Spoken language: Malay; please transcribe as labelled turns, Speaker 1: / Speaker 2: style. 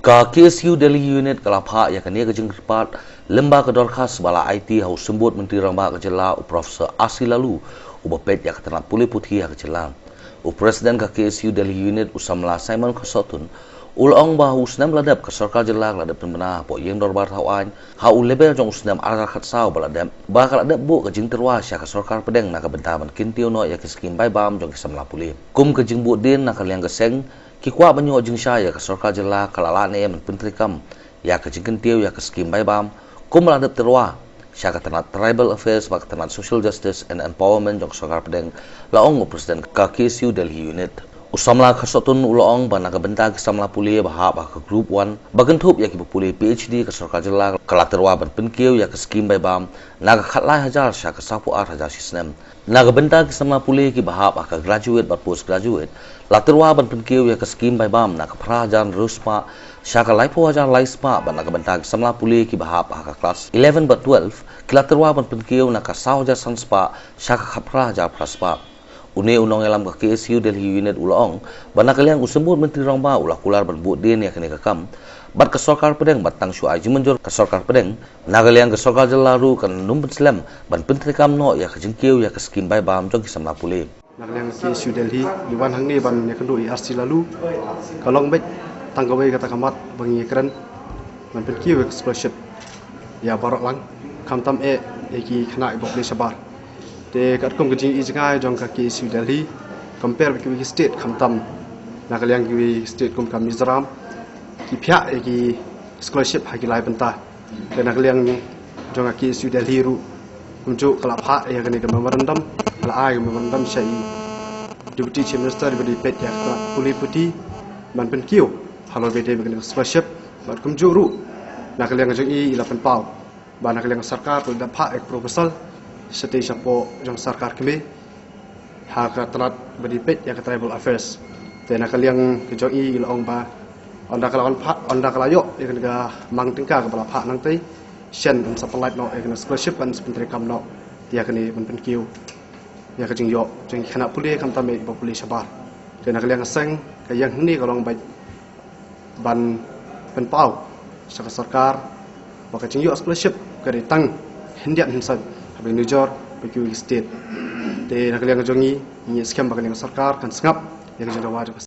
Speaker 1: KSU Delhi Unit kelapa yang kini ke Kyrpad lembaga dorkas bala IT hau sembut Menteri Rambah Kejela Profesor Asli lalu ubapet yang ketenat pulih putih yang kejela. Presiden KSU Delhi Unit usamla Simon Kosotun ulong bahu senam ladap ke sarkar jelak ladap penbenah po yang dorbar hawan hau lebel jong senam arah khatsau baladap bakal ladap bu ke jing terwas ya ke sarkar pedeng nak bentaman kintiu no ya ke skim bai bam jong kesamla pulih kum ke jing bu din nak liang geseng kikwa banyu jing syaya ke sarkar jelak kalalane men pentrikam ya ke jing kintiu ya ke skim bai bam kum ladap terwa sya ke tenat tribal affairs bak tenat social justice and empowerment jong sarkar pedeng laong presiden KSU Delhi Unit usamla khasotun ulong bana ka benta kesamla pulih bahap ke group 1 bagentup ya ki pulih PhD ke sarkar jelak kalaterwa ban penkiu ya ke skim bai bam naga khatlai hajar sya ke sapu ar hajar sistem naga benta kesamla pulih ki bahap ke graduate bat postgraduate laterwa ban penkiu ya ke skim bai bam naga prajan ruspa sya ke laipo hajar laispa ban naga benta kesamla pulih ki bahap ke kelas 11 bat 12 kalaterwa ban penkiu naga sauja sanspa sya ke khapra hajar praspa Uni unong elam ke KSU Delhi Unit ulong bana kalian usembut Menteri Rambah ulah kular berbut din ya kene kakam bat ke sarkar pedeng batang syuai jimenjur ke sarkar pedeng nagalian ke sarkar jelaru kan numpet selam ban pentri kam no ya ke jengkiu ya ke skim bai bam jong kisamla pulih
Speaker 2: nagalian KSU Delhi iwan hangni ban ya kendu IRC lalu kalong bet tanggawe kata kamat bangi keren ban penkiu scholarship ya barok lang kamtam ki khana ibok ni sabar te kat kom kejing ijngai jong ka KSU Delhi compare with state kamtam nakaliang ki state kom kam Mizoram ki phya ki scholarship ha ki lai banta te nakaliang jong ka KSU Delhi ru kumju kala pha ya kani ka memorandum kala ai memorandum sai deputy chief minister bedi pet ya puli puti ban penkiu halo bede begini scholarship ban kumju ru nakaliang jong i 8 pau ban nakaliang sarkar tu da pha ek proposal seti sapo jong sarkar kami hak telat beripet ya ke tribal affairs tena kaliang kejoi ilong ba onda kalawan pak onda kalayo ya ke mang tingka ke bala pak nang tei shen on supply no ya ke scholarship kan sebentar kam no dia kini penkiu ya ke jingyo jing khana puli kam tame ba puli sabar tena kaliang seng ke yang ni kalong ba ban penpau sarkar ba ke jingyo scholarship ke tang hindian hinsan habis nujor bagi state. Te nak liang jongi ni skam bagi sarkar kan sengap yang jenda wajib.